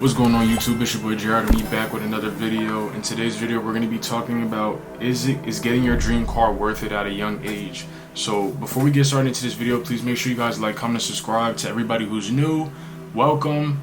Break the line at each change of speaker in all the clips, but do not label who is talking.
What's going on YouTube? It's your boy Jared and me back with another video. In today's video we're going to be talking about is getting your dream car worth it at a young age. So before we get started into this video, please make sure you guys like, comment, subscribe. To everybody who's new, welcome.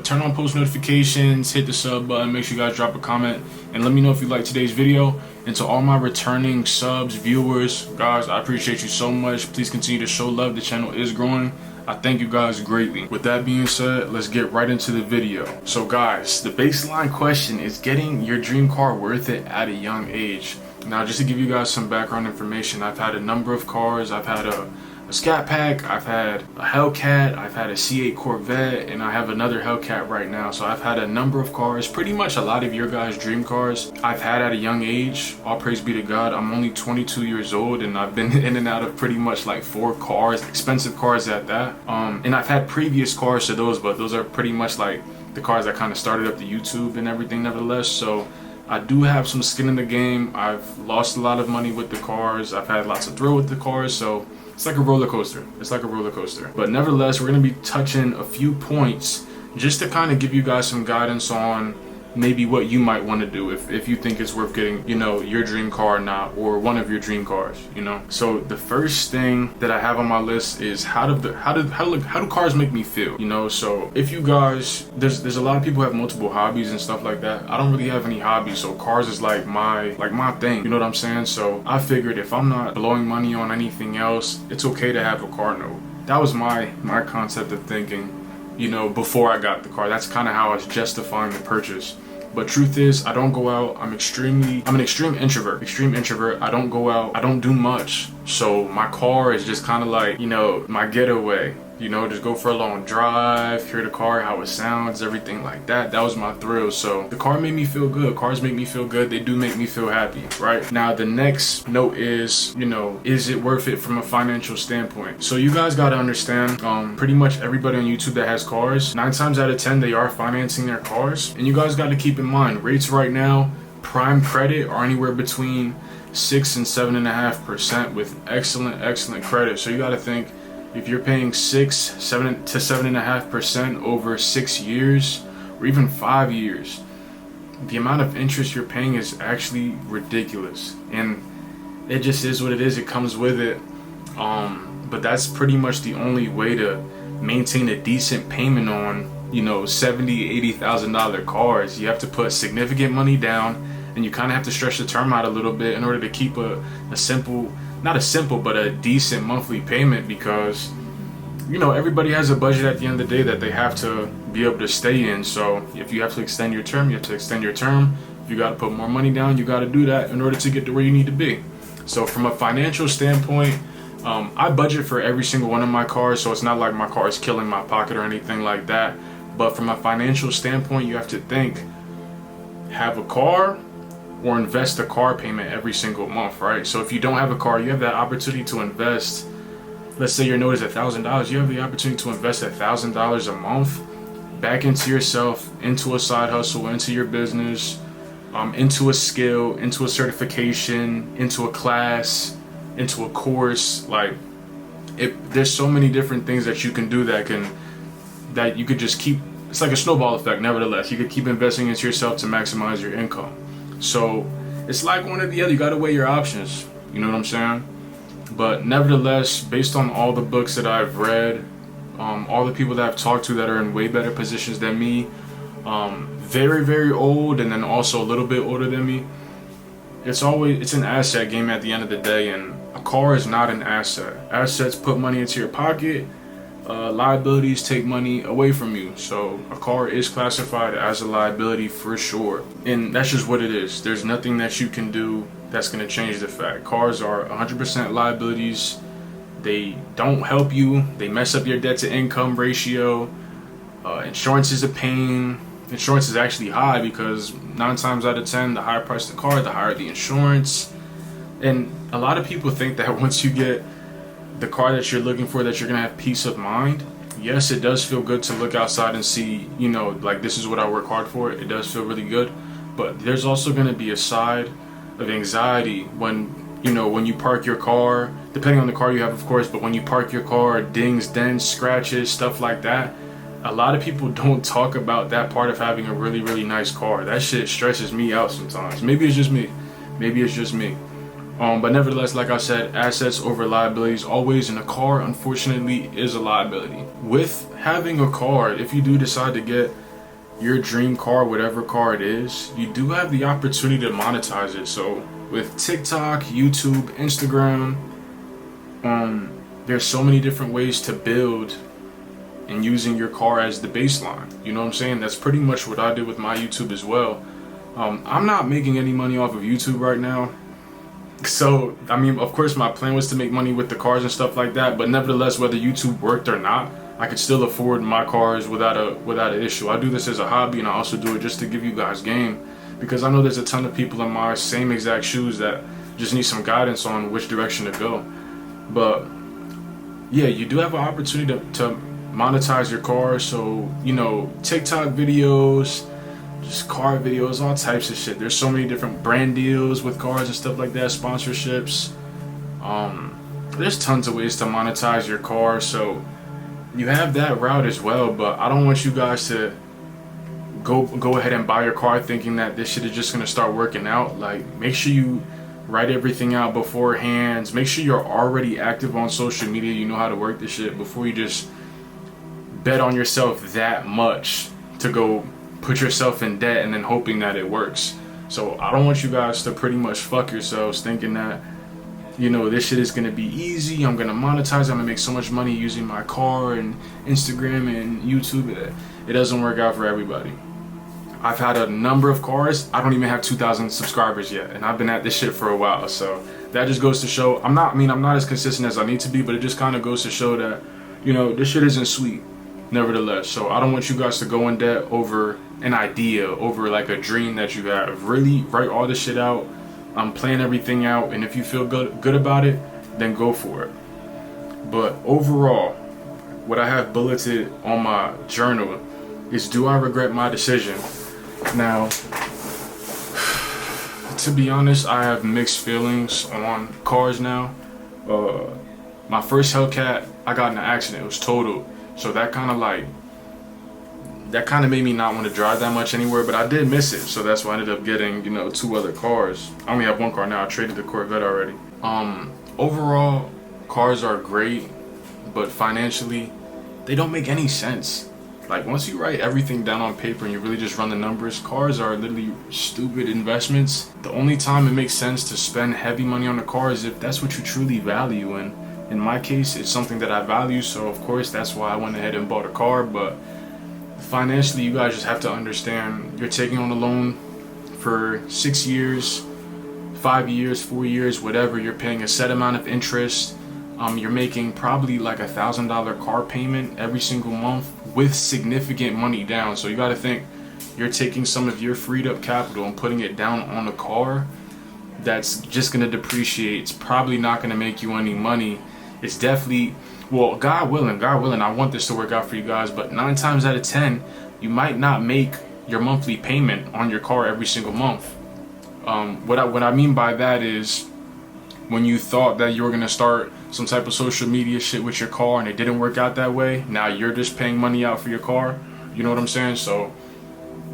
Turn on post notifications, hit the sub button, make sure you guys drop a comment and let me know if you like today's video. And to all my returning subs, viewers, guys, I appreciate you so much. Please continue to show love. The channel is growing. I thank you guys greatly. With that being said, let's get right into the video. So guys, the baseline question is getting your dream car worth it at a young age. Now, just to give you guys some background information, I've had a number of cars. I've had a Scat Pack, I've had a Hellcat, I've had a C8 Corvette, and I have another Hellcat right now. So I've had a number of cars, pretty much a lot of your guys' dream cars I've had at a young age. All praise be to God. I'm only 22 years old and I've been in and out of pretty much like 4 cars, expensive cars at that. And I've had previous cars to those, but those are pretty much like the cars that kind of started up the YouTube and everything nevertheless. So I do have some skin in the game. I've lost a lot of money with the cars. I've had lots of thrill with the cars. So it's like a roller coaster. It's like a roller coaster. But nevertheless, we're going to be touching a few points just to kind of give you guys some guidance on maybe what you might want to do if you think it's worth getting, you know, your dream car or not, or one of your dream cars, you know. So the first thing that I have on my list is how do cars make me feel, you know. So if you guys, there's a lot of people who have multiple hobbies and stuff like that. I don't really have any hobbies, so cars is like my thing, you know what I'm saying? So I figured if I'm not blowing money on anything else, it's okay to have a car note. That was my concept of thinking, you know, before I got the car. That's kind of how I was justifying the purchase. But truth is, I don't go out. I'm an extreme introvert. I don't go out. I don't do much. So my car is just kind of like, you know, my getaway. You know, just go for a long drive, hear the car, how it sounds, everything like that. That was my thrill. So the car made me feel good. Cars make me feel good. They do make me feel happy, right? Now, the next note is, you know, is it worth it from a financial standpoint? So you guys got to understand, pretty much everybody on YouTube that has cars, 9 times out of 10, they are financing their cars. And you guys got to keep in mind, rates right now, prime credit are anywhere between 6 and 7.5% with excellent credit. So you got to think, if you're paying 7 to 7.5% over 6 years or even 5 years, the amount of interest you're paying is actually ridiculous. And it just is what it is. It comes with it. But that's pretty much the only way to maintain a decent payment on, you know, $70,000, $80,000 cars. You have to put significant money down, and you kind of have to stretch the term out a little bit in order to keep not a simple, but a decent monthly payment, because, you know, everybody has a budget at the end of the day that they have to be able to stay in. So if you have to extend your term, you have to extend your term. If you got to put more money down, you got to do that in order to get to where you need to be. So from a financial standpoint, I budget for every single one of my cars, so it's not like my car is killing my pocket or anything like that. But from a financial standpoint, you have to think, have a car or invest a car payment every single month, right? So if you don't have a car, you have that opportunity to invest. Let's say your note is $1,000. You have the opportunity to invest $1,000 a month back into yourself, into a side hustle, into your business, into a skill, into a certification, into a class, into a course. Like, there's so many different things that you can do that you could just keep. It's like a snowball effect. Nevertheless, you could keep investing into yourself to maximize your income. So it's like one or the other. You got to weigh your options. You know what I'm saying? But nevertheless, based on all the books that I've read, all the people that I've talked to that are in way better positions than me, very old, and then also a little bit older than me, it's an asset game at the end of the day. And a car is not an asset. Assets put money into your pocket. Liabilities take money away from you. So a car is classified as a liability for sure, and that's just what it is. There's nothing that you can do that's going to change the fact. Cars are 100% liabilities. They don't help you. They mess up your debt to income ratio. Insurance is a pain. Insurance is actually high, because 9 times out of 10, the higher price the car, the higher the insurance. And a lot of people think that once you get the car that you're looking for, that you're gonna have peace of mind. Yes, it does feel good to look outside and see, you know, like, this is what I work hard for. It does feel really good. But there's also gonna be a side of anxiety when, you know, when you park your car, depending on the car you have, of course, but when you park your car, dings, dents, scratches, stuff like that. a lot of people don't talk about that part of having a really, really nice car. That shit stresses me out sometimes. Maybe it's just me. Maybe it's just me. But nevertheless, like I said, assets over liabilities always, and a car, unfortunately, is a liability. With having a car, if you do decide to get your dream car, whatever car it is, you do have the opportunity to monetize it. So with TikTok, YouTube, Instagram, there's so many different ways to build and using your car as the baseline. You know what I'm saying? That's pretty much what I did with my YouTube as well. I'm not making any money off of YouTube right now. So, I mean, of course my plan was to make money with the cars and stuff like that, but nevertheless, whether YouTube worked or not, I could still afford my cars without an issue. I do this as a hobby, and I also do it just to give you guys game, because I know there's a ton of people in my same exact shoes that just need some guidance on which direction to go. But yeah, you do have an opportunity to monetize your car. So, you know, TikTok videos, just car videos, all types of shit. There's so many different brand deals with cars and stuff like that, sponsorships. There's tons of ways to monetize your car, so you have that route as well. But I don't want you guys to go ahead and buy your car thinking that this shit is just gonna start working out. Like, make sure you write everything out beforehand. Make sure you're already active on social media, you know how to work this shit, before you just bet on yourself that much to go put yourself in debt and then hoping that it works. So I don't want you guys to pretty much fuck yourselves thinking that, you know, this shit is gonna be easy, I'm gonna monetize, I'm gonna make so much money using my car and Instagram and YouTube. It doesn't work out for everybody. I've had a number of cars, I don't even have 2,000 subscribers yet, and I've been at this shit for a while. So that just goes to show, I'm not as consistent as I need to be, but it just kind of goes to show that, you know, this shit isn't sweet nevertheless. So I don't want you guys to go in debt over an idea, over like a dream that you have. Really write all this shit out, plan everything out, and if you feel good about it, then go for it. But overall, what I have bulleted on my journal is, do I regret my decision? Now, to be honest, I have mixed feelings on cars now. My first Hellcat, I got in an accident, it was totaled. So that kind of made me not want to drive that much anywhere, but I did miss it. So that's why I ended up getting, you know, 2 other cars. I only have 1 car now, I traded the Corvette already. Overall, cars are great, but financially, they don't make any sense. Like, once you write everything down on paper and you really just run the numbers, cars are literally stupid investments. The only time it makes sense to spend heavy money on a car is if that's what you truly value. And in my case, it's something that I value, so of course that's why I went ahead and bought a car. But financially, you guys just have to understand, you're taking on a loan for 6 years, 5 years, 4 years, whatever. You're paying a set amount of interest. You're making probably like $1,000 car payment every single month with significant money down. So you got to think, you're taking some of your freed up capital and putting it down on a car that's just going to depreciate. It's probably not going to make you any money. It's definitely, well, God willing, I want this to work out for you guys, but 9 times out of 10, you might not make your monthly payment on your car every single month. What I mean by that is, when you thought that you were going to start some type of social media shit with your car and it didn't work out that way, now you're just paying money out for your car. You know what I'm saying? So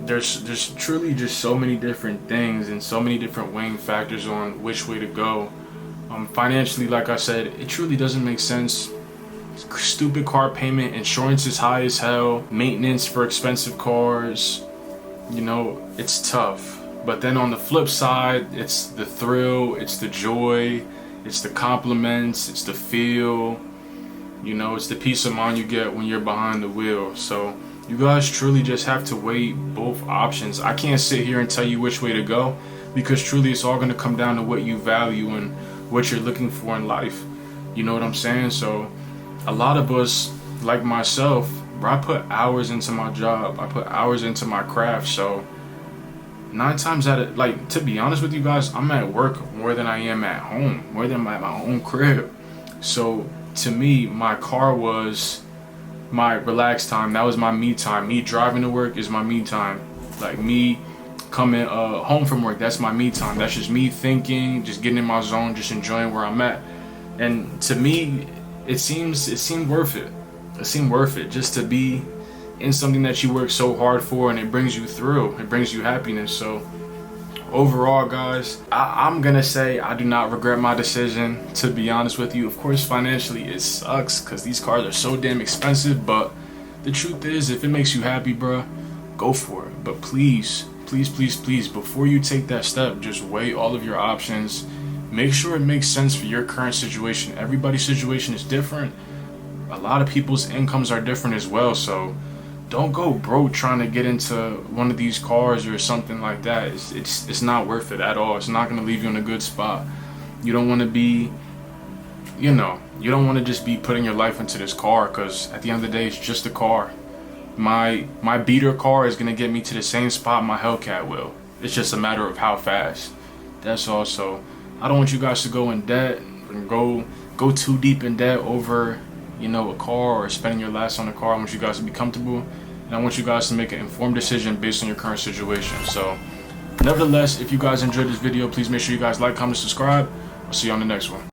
there's truly just so many different things and so many different weighing factors on which way to go. Financially, like I said, it truly doesn't make sense. Stupid car payment, insurance is high as hell, maintenance for expensive cars, you know, it's tough. But then on the flip side, it's the thrill, it's the joy, it's the compliments, it's the feel, you know, it's the peace of mind you get when you're behind the wheel. So you guys truly just have to weigh both options. I can't sit here and tell you which way to go, because truly it's all going to come down to what you value and what you're looking for in life. You know what I'm saying? So a lot of us, like myself, I put hours into my job, I put hours into my craft. So 9 times out of, like, to be honest with you guys, I'm at work more than I am at home, more than at my own crib. So to me, my car was my relaxed time. That was my me time. Me driving to work is my me time. Like, me coming home from work, that's my me time. That's just me thinking, just getting in my zone, just enjoying where I'm at. And to me, it seemed worth it. It seemed worth it just to be in something that you work so hard for, and it brings you through, it brings you happiness. So overall, guys, I'm gonna say I do not regret my decision, to be honest with you. Of course, financially it sucks because these cars are so damn expensive, but the truth is, if it makes you happy, bruh, go for it. But please, please, please, please, before you take that step, just weigh all of your options. Make sure it makes sense for your current situation. Everybody's situation is different. A lot of people's incomes are different as well, so don't go broke trying to get into one of these cars or something like that. It's not worth it at all. It's not going to leave you in a good spot. You don't want to be, you don't want to just be putting your life into this car, because at the end of the day, it's just a car. My beater car is going to get me to the same spot my Hellcat will. It's just a matter of how fast. That's all. So I don't want you guys to go in debt and go too deep in debt over, a car, or spending your last on a car. I want you guys to be comfortable, and I want you guys to make an informed decision based on your current situation. So nevertheless, if you guys enjoyed this video, please make sure you guys like, comment, subscribe. I'll see you on the next one.